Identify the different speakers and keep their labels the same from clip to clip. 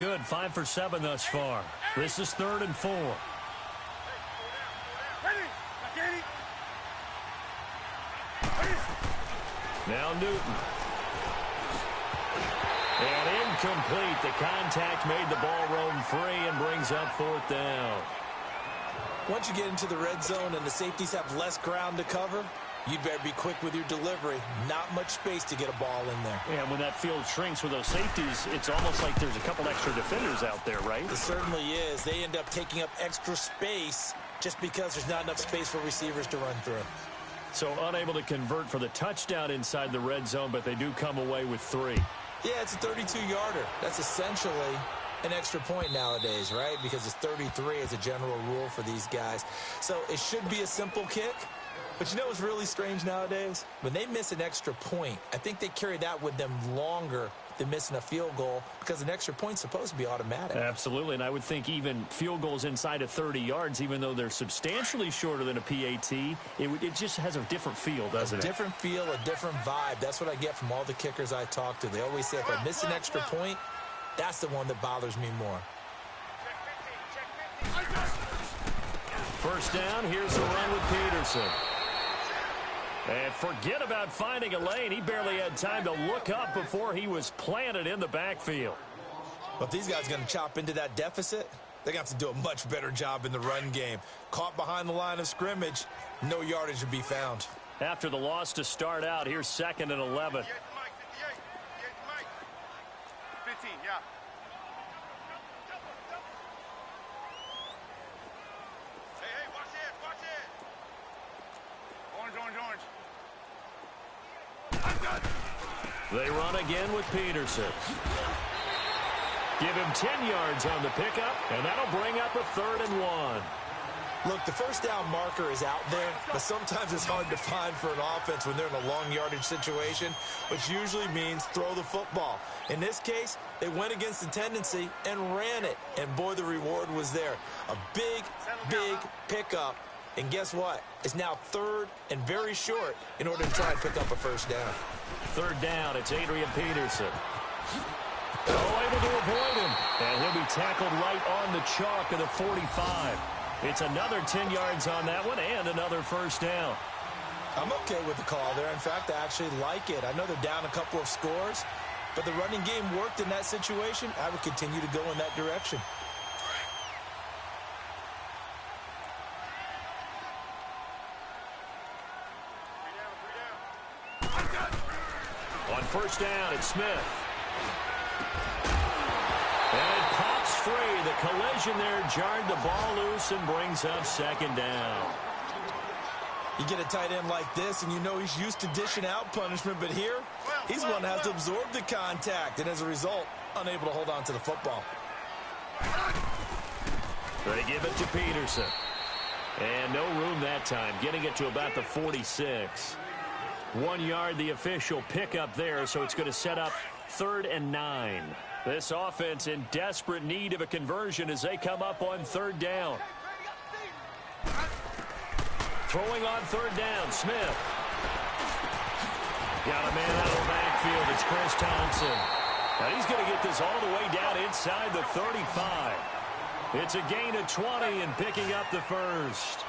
Speaker 1: Good, 5 for 7 thus far. This is 3rd and 4. Now Newton. And incomplete. The contact made the ball roam free and brings up 4th down.
Speaker 2: Once you get into the red zone and the safeties have less ground to cover, you'd better be quick with your delivery. Not much space to get a ball in there.
Speaker 1: And when that field shrinks with those safeties, it's almost like there's a couple extra defenders out there, right?
Speaker 2: It certainly is. They end up taking up extra space just because there's not enough space for receivers to run through.
Speaker 1: So unable to convert for the touchdown inside the red zone, but they do come away with 3.
Speaker 2: Yeah, it's a 32-yarder. That's essentially an extra point nowadays, right? Because it's 33 as a general rule for these guys. So it should be a simple kick. But you know what's really strange nowadays? When they miss an extra point, I think they carry that with them longer than missing a field goal because an extra point's supposed to be automatic.
Speaker 1: Absolutely, and I would think even field goals inside of 30 yards, even though they're substantially shorter than a PAT, it just has a different feel, doesn't it?
Speaker 2: A different feel, a different vibe. That's what I get from all the kickers I talk to. They always say if I miss an extra point, that's the one that bothers me more.
Speaker 1: First down, here's the run with Peterson. And forget about finding a lane. He barely had time to look up before he was planted in the backfield.
Speaker 2: But if these guys are going to chop into that deficit, they're going to have to do a much better job in the run game. Caught behind the line of scrimmage, no yardage to be found.
Speaker 1: After the loss to start out, here's 2nd and 11.
Speaker 3: 15, yeah. Hey, watch it. Orange.
Speaker 1: They run again with Peterson. Give him 10 yards on the pickup, and that'll bring up a 3rd and 1.
Speaker 2: Look, the first down marker is out there, but sometimes it's hard to find for an offense when they're in a long yardage situation, which usually means throw the football. In this case, they went against the tendency and ran it, and boy, the reward was there. A big pickup, and guess what? It's now 3rd and very short in order to try and pick up a first down.
Speaker 1: 3rd down, it's Adrian Peterson. Able to avoid him, and he'll be tackled right on the chalk of the 45. It's another 10 yards on that one and another first down.
Speaker 2: I'm okay with the call there. In fact, I actually like it. I know they're down a couple of scores, but the running game worked in that situation. I would continue to go in that direction.
Speaker 1: On first down, it's Smith. And it pops free. The collision there jarred the ball loose and brings up 2nd down.
Speaker 2: You get a tight end like this, and you know he's used to dishing out punishment, but here, he's one that has to absorb the contact, and as a result, unable to hold on to the football.
Speaker 1: They give it to Peterson. And no room that time, getting it to about the 46. 1 yard, the official pickup there, so it's going to set up 3rd and 9. This offense in desperate need of a conversion as they come up on 3rd down. Throwing on 3rd down, Smith. Got a man out of the backfield. It's Chris Thompson. Now he's going to get this all the way down inside the 35. It's a gain of 20 and picking up the first.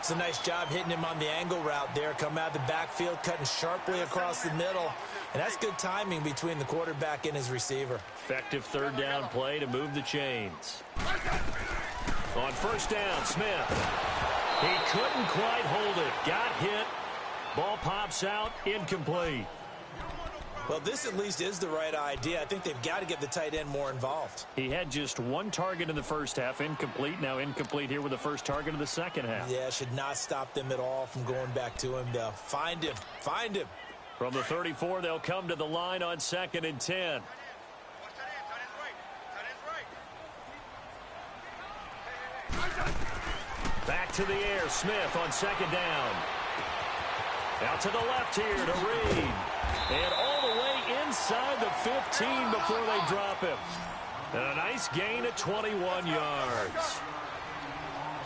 Speaker 2: It's a nice job hitting him on the angle route there. Come out of the backfield, cutting sharply across the middle. And that's good timing between the quarterback and his receiver.
Speaker 1: Effective 3rd down play to move the chains. On first down, Smith. He couldn't quite hold it. Got hit. Ball pops out. Incomplete.
Speaker 2: Well, this at least is the right idea. I think they've got to get the tight end more involved.
Speaker 1: He had just 1 target in the first half. Incomplete. Now incomplete here with the first target of the second half.
Speaker 2: Yeah, should not stop them at all from going back to him, though. Find him. Find him.
Speaker 1: From the 34, they'll come to the line on 2nd and 10. Back to the air. Smith on 2nd down. Out to the left here to Reed. And all the way inside the 15 before they drop him. And a nice gain at 21 yards.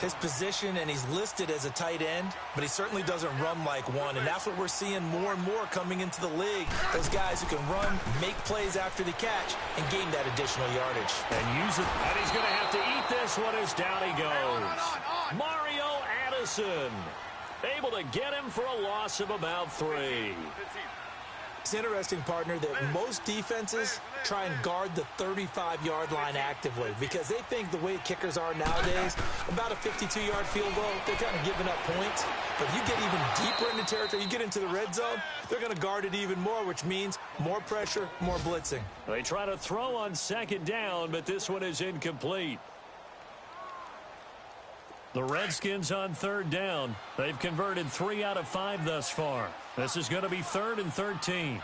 Speaker 2: his position, and he's listed as a tight end, but he certainly doesn't run like one, and that's what we're seeing more and more coming into the league. Those guys who can run, make plays after the catch, and gain that additional yardage.
Speaker 1: And use it. And he's going to have to eat this one as down he goes. Mario Addison able to get him for a loss of about 3.
Speaker 2: It's interesting, partner, that most defenses try and guard the 35-yard line actively because they think the way kickers are nowadays, about a 52-yard field goal, they're kind of giving up points. But you get even deeper into territory, you get into the red zone, they're going to guard it even more, which means more pressure, more blitzing.
Speaker 1: They try to throw on second down, but this one is incomplete. The Redskins on third down. They've converted 3 out of 5 thus far. This is going to be 3rd and 13.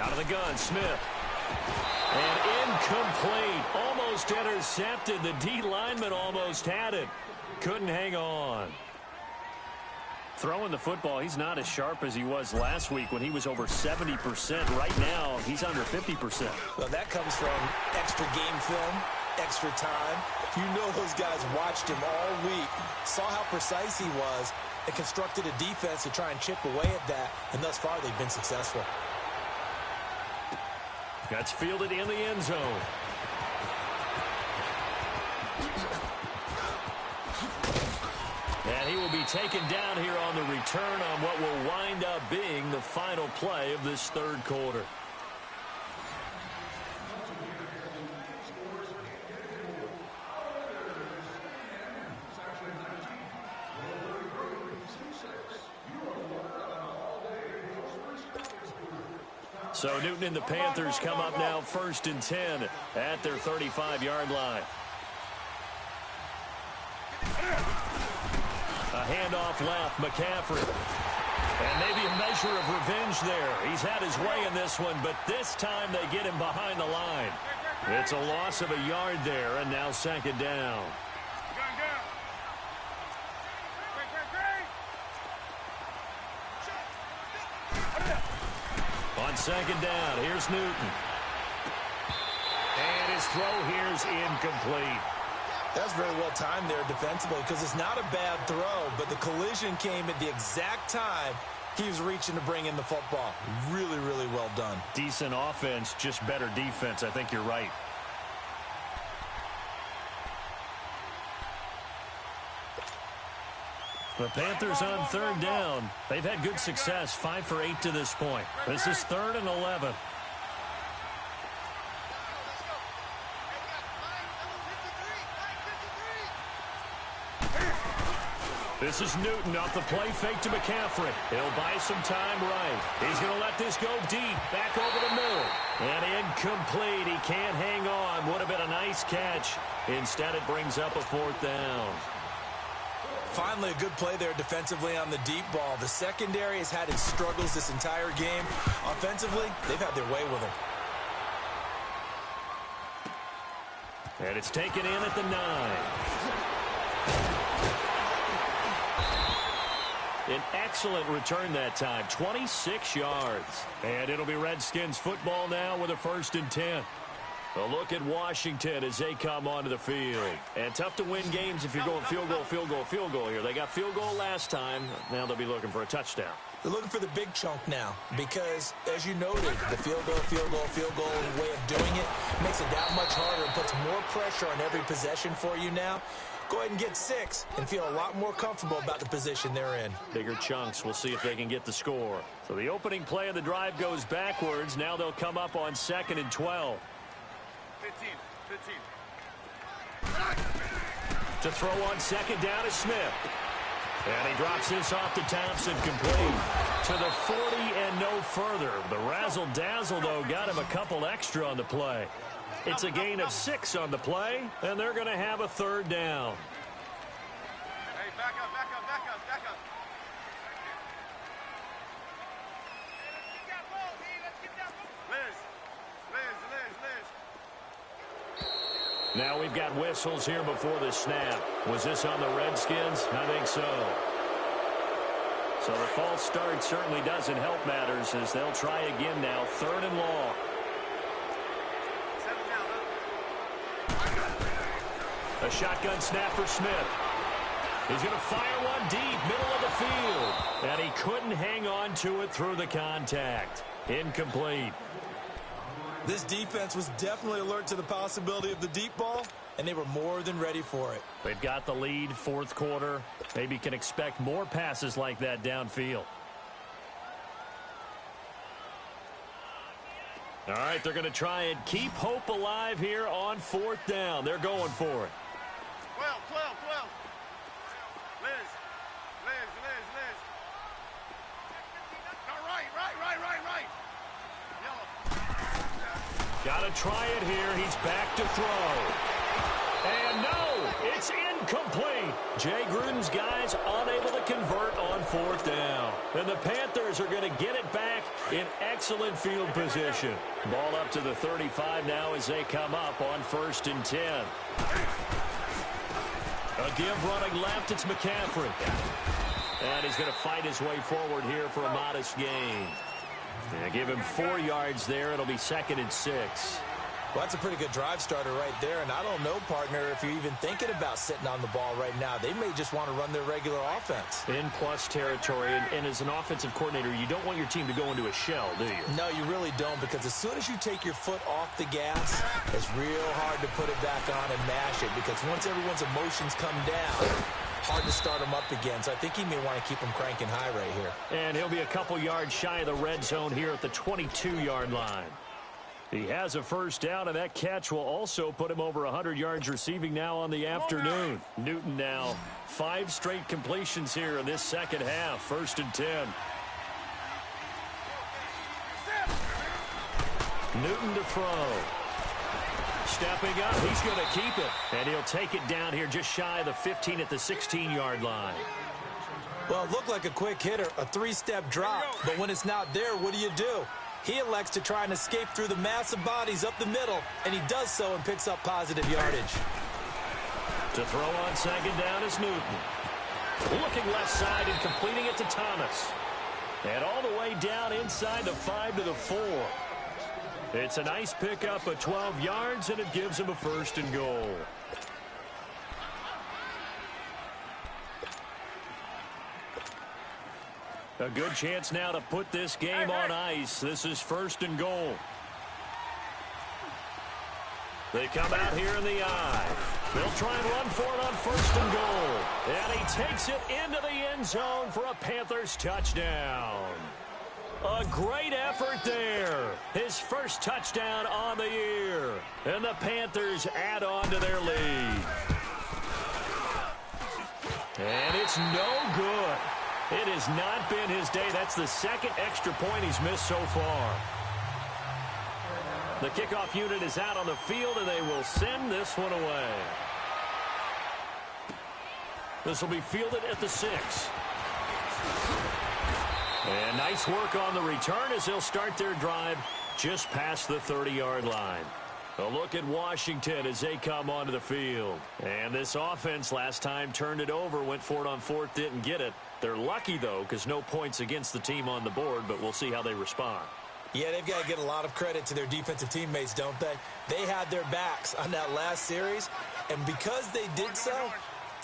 Speaker 1: Out of the gun, Smith. And incomplete. Almost intercepted. The D lineman almost had it. Couldn't hang on. Throwing the football, he's not as sharp as he was last week when he was over 70%. Right now, he's under 50%.
Speaker 2: Well, that comes from extra game film, extra time. You know those guys watched him all week, saw how precise he was, and constructed a defense to try and chip away at that, and thus far they've been successful.
Speaker 1: That's fielded in the end zone. And he will be taken down here on the return on what will wind up being the final play of this third quarter. So Newton and the Panthers come up now 1st and 10 at their 35-yard line. A handoff left, McCaffrey. And maybe a measure of revenge there. He's had his way in this one, but this time they get him behind the line. It's a loss of a yard there, and now 2nd down. On 2nd down, here's Newton. And his throw here's incomplete.
Speaker 2: That's very well timed there defensively because it's not a bad throw, but the collision came at the exact time he was reaching to bring in the football. Really, really well done.
Speaker 1: Decent offense, just better defense. I think you're right. The Panthers on 3rd down. They've had good success, 5 for 8 to this point. This is 3rd and 11. This is Newton off the play fake to McCaffrey. He'll buy some time right. He's going to let this go deep. Back over the middle. And incomplete. He can't hang on. Would have been a nice catch. Instead, it brings up a 4th down.
Speaker 2: Finally, a good play there defensively on the deep ball. The secondary has had its struggles this entire game. Offensively, they've had their way with them.
Speaker 1: And it's taken in at the 9. An excellent return that time, 26 yards. And it'll be Redskins football now with a 1st and 10. A look at Washington as they come onto the field. And tough to win games if you're going field goal, field goal, field goal here. They got field goal last time. Now they'll be looking for a touchdown.
Speaker 2: They're looking for the big chunk now because, as you noted, the field goal way of doing it makes it that much harder and puts more pressure on every possession for you now. Go ahead and get 6 and feel a lot more comfortable about the position they're in.
Speaker 1: Bigger chunks. We'll see if they can get the score. So the opening play of the drive goes backwards. Now they'll come up on 2nd and 12.
Speaker 3: 15.
Speaker 1: To throw on 2nd down is Smith. And he drops this off to Thompson, complete to the 40 and no further. The razzle-dazzle, though, got him a couple extra on the play. It's a gain of 6 on the play, and they're going to have a 3rd down.
Speaker 3: Hey, back up. Liz.
Speaker 1: Now we've got whistles here before the snap. Was this on the Redskins? I think so. So the false start certainly doesn't help matters as they'll try again now, 3rd and long. A shotgun snap for Smith. He's going to fire one deep, middle of the field. And he couldn't hang on to it through the contact. Incomplete.
Speaker 2: This defense was definitely alert to the possibility of the deep ball, and they were more than ready for it.
Speaker 1: They've got the lead, fourth quarter. Maybe can expect more passes like that downfield. All right, they're going to try and keep hope alive here on fourth down. They're going for it.
Speaker 3: 12. Liz. No, right. Yellow.
Speaker 1: Got to try it here. He's back to throw. And no, it's incomplete. Jay Gruden's guys unable to convert on fourth down. And the Panthers are going to get it back in excellent field position. Ball up to the 35 now as they come up on 1st and 10. A give running left, it's McCaffrey. And he's going to fight his way forward here for a modest gain. Give him 4 yards there. It'll be 2nd and 6.
Speaker 2: Well, that's a pretty good drive starter right there, and I don't know, partner, if you're even thinking about sitting on the ball right now. They may just want to run their regular offense.
Speaker 1: In plus territory, and as an offensive coordinator, you don't want your team to go into a shell, do you?
Speaker 2: No, you really don't, because as soon as you take your foot off the gas, it's real hard to put it back on and mash it, because once everyone's emotions come down, hard to start them up again. So I think he may want to keep them cranking high right here.
Speaker 1: And he'll be a couple yards shy of the red zone here at the 22-yard line. He has a first down, and that catch will also put him over 100 yards receiving now on the afternoon. Newton now 5 straight completions here in this second half. 1st and 10. Newton to throw. Stepping up, he's going to keep it. And he'll take it down here just shy of the 15 at the 16-yard line.
Speaker 2: Well, it looked like a quick hitter, a 3-step drop. But when it's not there, what do? He elects to try and escape through the massive bodies up the middle, and he does so and picks up positive yardage.
Speaker 1: To throw on second down is Newton. Looking left side and completing it to Thomas. And all the way down inside the 5 to the 4. It's a nice pickup of 12 yards, and it gives him a 1st and goal. A good chance now to put this game on ice. This is 1st and goal. They come out here in the eye. They'll try and run for it on 1st and goal. And he takes it into the end zone for a Panthers touchdown. A great effort there. His first touchdown on the year. And the Panthers add on to their lead. And it's no good. It has not been his day. That's the 2nd extra point he's missed so far. The kickoff unit is out on the field, and they will send this one away. This will be fielded at the 6. And nice work on the return as they'll start their drive just past the 30-yard line. A look at Washington as they come onto the field. And this offense last time turned it over, went for it on 4th, didn't get it. They're lucky, though, because no points against the team on the board, but we'll see how they respond.
Speaker 2: Yeah, they've got to get a lot of credit to their defensive teammates, don't they? They had their backs on that last series, and because they did so,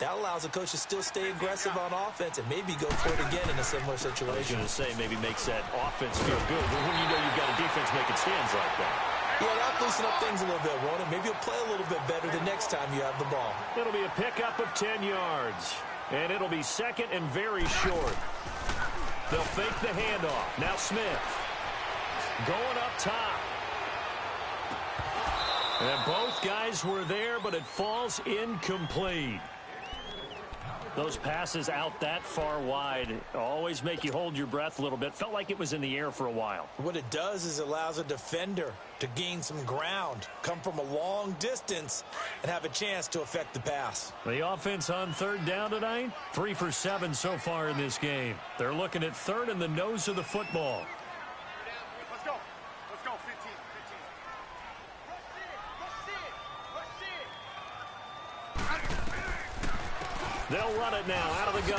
Speaker 2: that allows the coach to still stay aggressive on offense and maybe go for it again in a similar situation.
Speaker 1: I was going to say maybe makes that offense feel good, but when you know you've got a defense making stands like that.
Speaker 2: Yeah, that'll loosen up things a little bit, won't it? Maybe you'll play a little bit better the next time you have the ball.
Speaker 1: It'll be a pickup of 10 yards. And it'll be 2nd and very short. They'll fake the handoff. Now Smith. Going up top. And both guys were there, but it falls incomplete. Those passes out that far wide always make you hold your breath a little bit. Felt like it was in the air for a while.
Speaker 2: What it does is it allows a defender to gain some ground, come from a long distance, and have a chance to affect the pass.
Speaker 1: The offense on 3rd down tonight, 3 for 7 so far in this game. They're looking at 3rd and the nose of the football.
Speaker 3: Let's go. 15.
Speaker 1: They'll run it now out of the gun.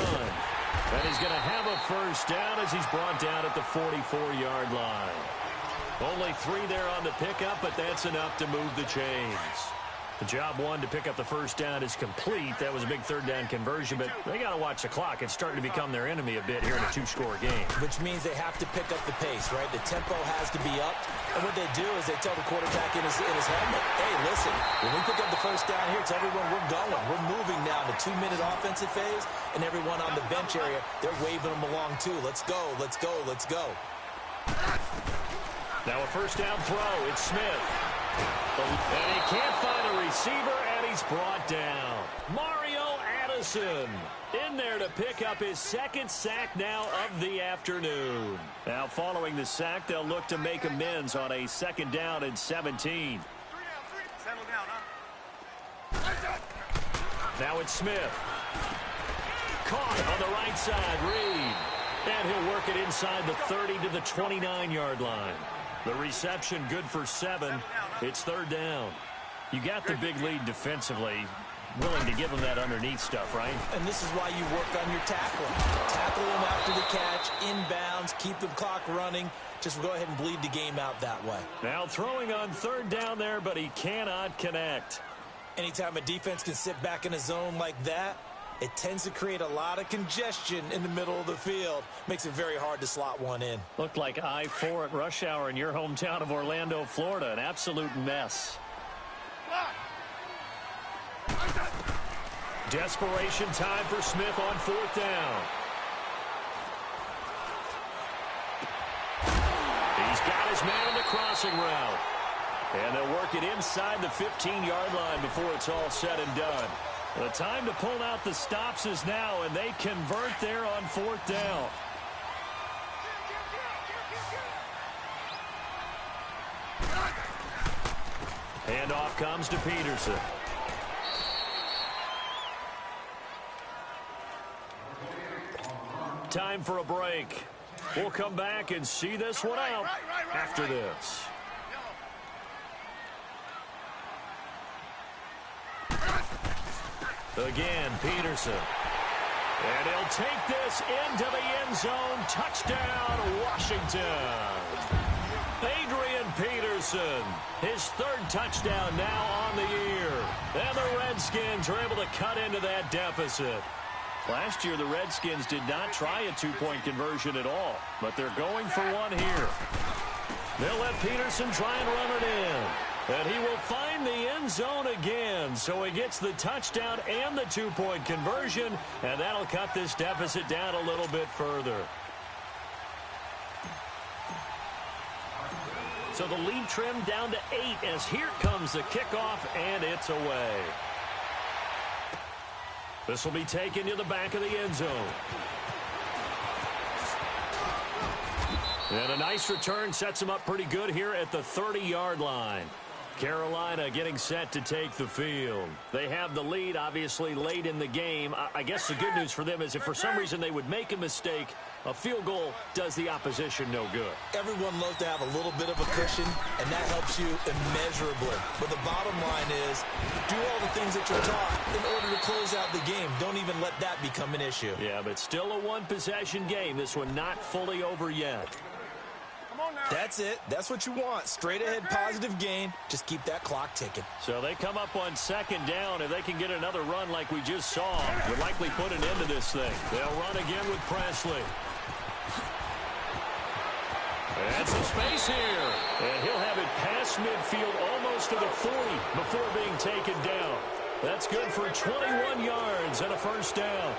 Speaker 1: And he's going to have a first down as he's brought down at the 44-yard line. Only 3 there on the pickup, but that's enough to move the chains. The job one to pick up the first down is complete. That was a big third down conversion, but they got to watch the clock. It's starting to become their enemy a bit here in a two-score game.
Speaker 2: Which means they have to pick up the pace, right? The tempo has to be up. And what they do is they tell the quarterback in his helmet, hey, listen, when we pick up the first down here, tell everyone we're going. We're moving now to 2-minute offensive phase, and everyone on the bench area, they're waving them along too. Let's go, let's go, let's go.
Speaker 1: Now a first down throw. It's Smith. And he can't find a receiver, and he's brought down. Mario Addison in there to pick up his second sack now of the afternoon. Now following the sack, they'll look to make amends on a second down and 17.
Speaker 3: Settle down, huh?
Speaker 1: Now it's Smith. Caught on the right side, Reed. And he'll work it inside the 30 to the 29-yard line. The reception good for 7. It's third down. You got the big lead defensively. Willing to give them that underneath stuff, right?
Speaker 2: And this is why you work on your tackling. Tackle them after the catch, inbounds, keep the clock running. Just go ahead and bleed the game out that way.
Speaker 1: Now throwing on third down there, but he cannot connect.
Speaker 2: Anytime a defense can sit back in a zone like that, it tends to create a lot of congestion in the middle of the field. Makes it very hard to slot one in.
Speaker 1: Looked like I-4 at rush hour in your hometown of Orlando, Florida. An absolute mess. Desperation time for Smith on fourth down. He's got his man in the crossing route. And they'll work it inside the 15-yard line before it's all said and done. The time to pull out the stops is now, and they convert there on fourth down. Handoff comes to Peterson. Time for a break. We'll come back and see this one out after this. Again, Peterson. And he'll take this into the end zone. Touchdown, Washington. Adrian Peterson, his third touchdown now on the year. And the Redskins are able to cut into that deficit. Last year, the Redskins did not try a two-point conversion at all, but they're going for one here. They'll let Peterson try and run it in. And he will find the end zone again. So he gets the touchdown and the two-point conversion, and that'll cut this deficit down a little bit further. So the lead trimmed down to 8 as here comes the kickoff, and it's away. This will be taken to the back of the end zone. And a nice return sets him up pretty good here at the 30-yard line. Carolina getting set to take the field. They have the lead, obviously, late in the game. I guess the good news for them is if for some reason they would make a mistake, a field goal does the opposition no good.
Speaker 2: Everyone loves to have a little bit of a cushion, and that helps you immeasurably. But the bottom line is, do all the things that you're taught in order to close out the game. Don't even let that become an issue.
Speaker 1: Yeah, but still a one-possession game. This one not fully over yet.
Speaker 2: That's it. That's what you want. Straight ahead positive gain. Just keep that clock ticking.
Speaker 1: So they come up on second down. If they can get another run like we just saw, would likely put an end to this thing. They'll run again with Presley. And some space here. And he'll have it past midfield almost to the 40 before being taken down. That's good for 21 yards and a first down.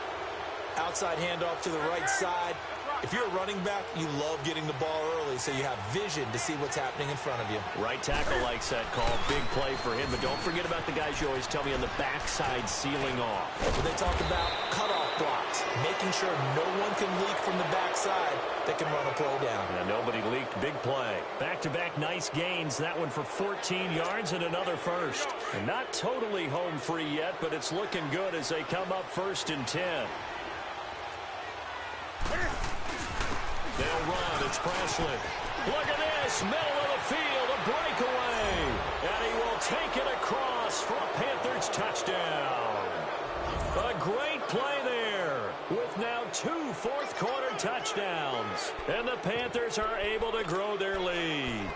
Speaker 2: Outside handoff to the right side. If you're a running back, you love getting the ball early so you have vision to see what's happening in front of you.
Speaker 1: Right tackle likes that call. Big play for him. But don't forget about the guys you always tell me on the backside sealing off.
Speaker 2: When they talk about cutoff blocks, making sure no one can leak from the backside that can run a play down.
Speaker 1: And nobody leaked. Big play. Back-to-back nice gains. That one for 14 yards and another first. And not totally home free yet, but it's looking good as they come up 1st and 10. They'll run. It's Presley. Look at this. Middle of the field. A breakaway. And he will take it across for a Panthers touchdown. A great play there with now 2 fourth-quarter touchdowns. And the Panthers are able to grow their lead.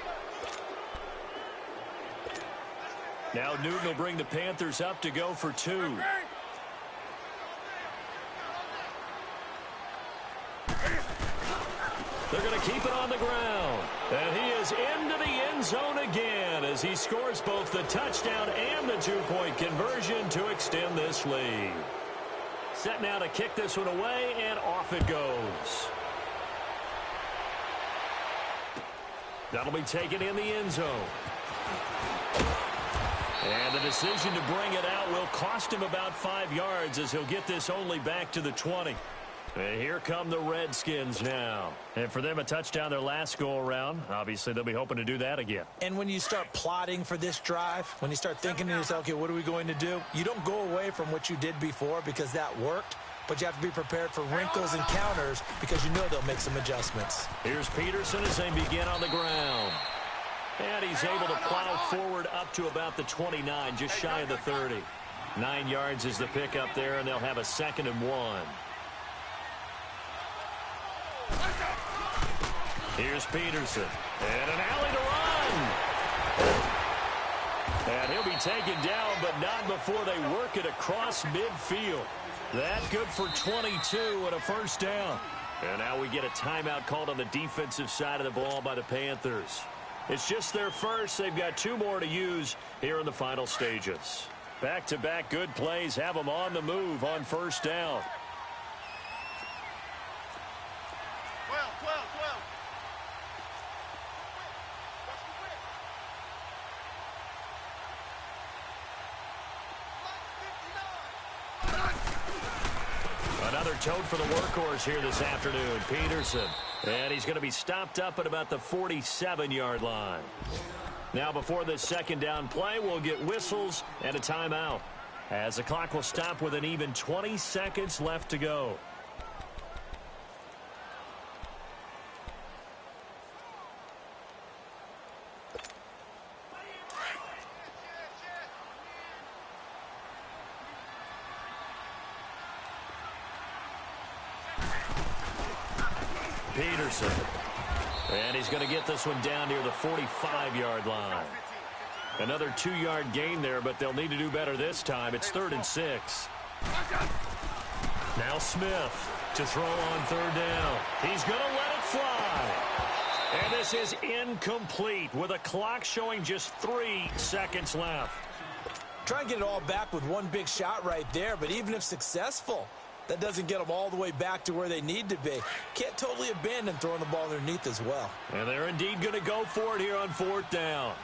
Speaker 1: Now Newton will bring the Panthers up to go for 2. They're going to keep it on the ground. And he is into the end zone again as he scores both the touchdown and the two-point conversion to extend this lead. Set now to kick this one away, and off it goes. That'll be taken in the end zone. And the decision to bring it out will cost him about 5 yards as he'll get this only back to the 20. And here come the Redskins now. And for them, a touchdown their last go-around. Obviously, they'll be hoping to do that again.
Speaker 2: And when you start plotting for this drive, when you start thinking to yourself, okay, what are we going to do? You don't go away from what you did before because that worked, but you have to be prepared for wrinkles and counters because you know they'll make some adjustments.
Speaker 1: Here's Peterson as they begin on the ground. And he's able to plow forward up to about the 29, just shy of the 30. 9 yards is the pickup there, and they'll have a 2nd and 1. Here's Peterson. And an alley to run. And he'll be taken down, but not before they work it across midfield. That good for 22 and a first down. And now we get a timeout called on the defensive side of the ball by the Panthers. It's just their first. They've got 2 more to use here in the final stages. Back-to-back good plays have them on the move on first down.
Speaker 3: 12, 12, 12.
Speaker 1: Another tote for the workhorse here this afternoon, Peterson. And he's going to be stopped up at about the 47-yard line. Now before this second down play, we'll get whistles and a timeout, as the clock will stop with an even 20 seconds left to go. Peterson. And he's going to get this one down near the 45-yard line. Another 2-yard gain there, but they'll need to do better this time. It's 3rd and 6. Now Smith to throw on 3rd down. He's going to let it fly. And this is incomplete with a clock showing just 3 seconds left.
Speaker 2: Try and get it all back with one big shot right there, but even if successful, that doesn't get them all the way back to where they need to be. Can't totally abandon throwing the ball underneath as well.
Speaker 1: And they're indeed going to go for it here on 4th down.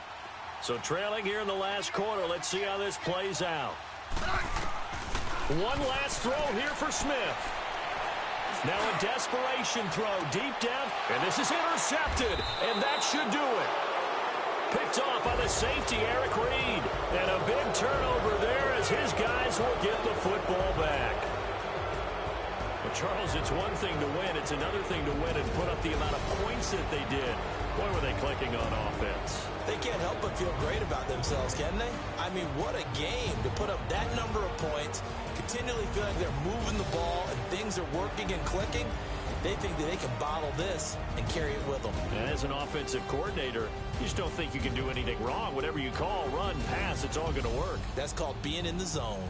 Speaker 1: So trailing here in the last quarter, let's see how this plays out. One last throw here for Smith. Now a desperation throw deep down, and this is intercepted, and that should do it. Picked off by the safety, Eric Reed. And a big turnover there as his guys will get the football back. Well, Charles, it's one thing to win. It's another thing to win and put up the amount of points that they did. Boy, were they clicking on offense.
Speaker 2: They can't help but feel great about themselves, can they? I mean, what a game to put up that number of points, continually feeling they're moving the ball and things are working and clicking. They think that they can bottle this and carry it with them.
Speaker 1: And as an offensive coordinator, you just don't think you can do anything wrong. Whatever you call, run, pass, it's all going to work.
Speaker 2: That's called being in the zone.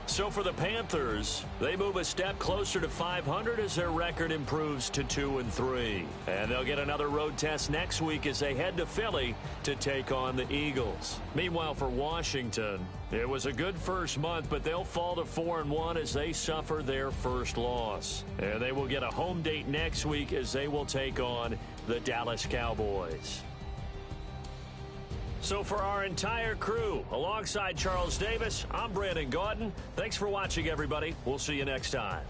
Speaker 1: So for the Panthers, they move a step closer to 500 as their record improves to 2-3. And they'll get another road test next week as they head to Philly to take on the Eagles. Meanwhile, for Washington, it was a good first month, but they'll fall to 4-1 as they suffer their first loss. And they will get a home date next week as they will take on the Dallas Cowboys. So for our entire crew, alongside Charles Davis, I'm Brandon Gaudin. Thanks for watching, everybody. We'll see you next time.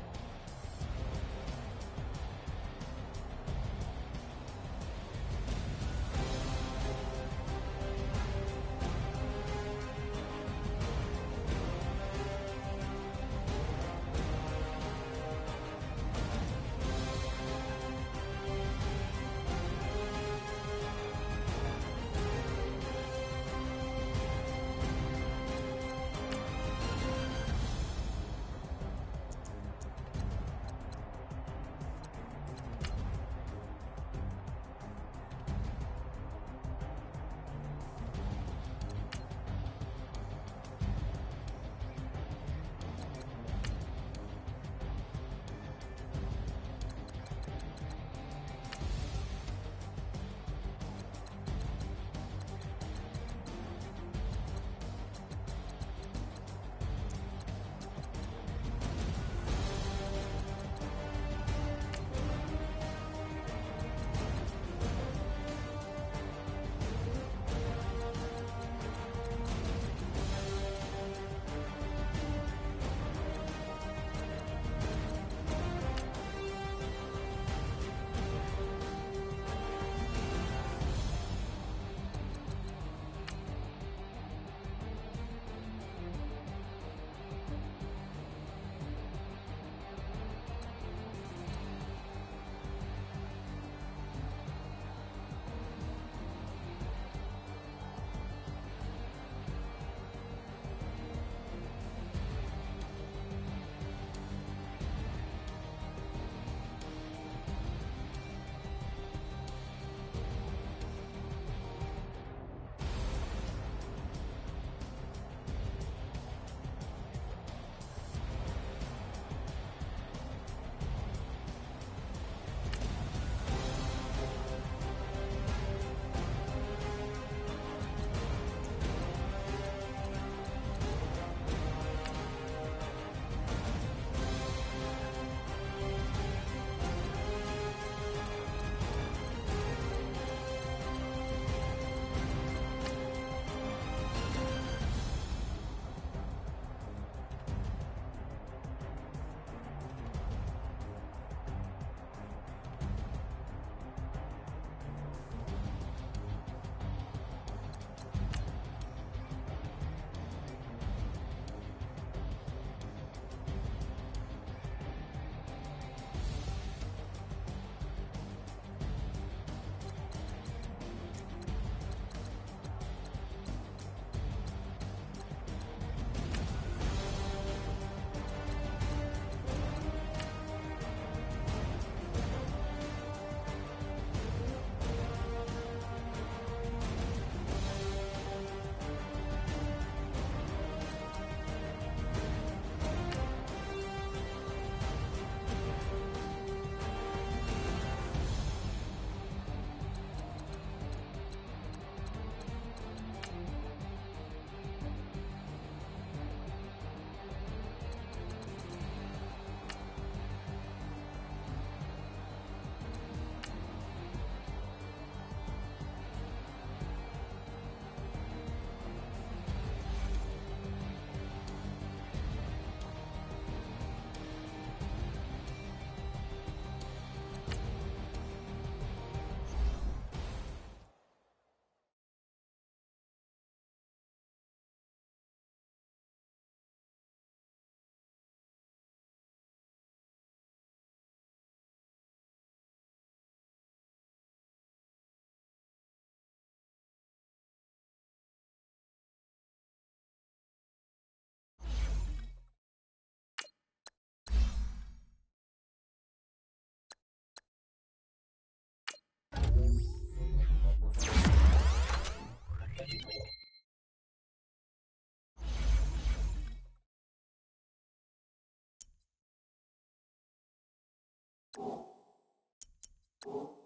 Speaker 4: 12.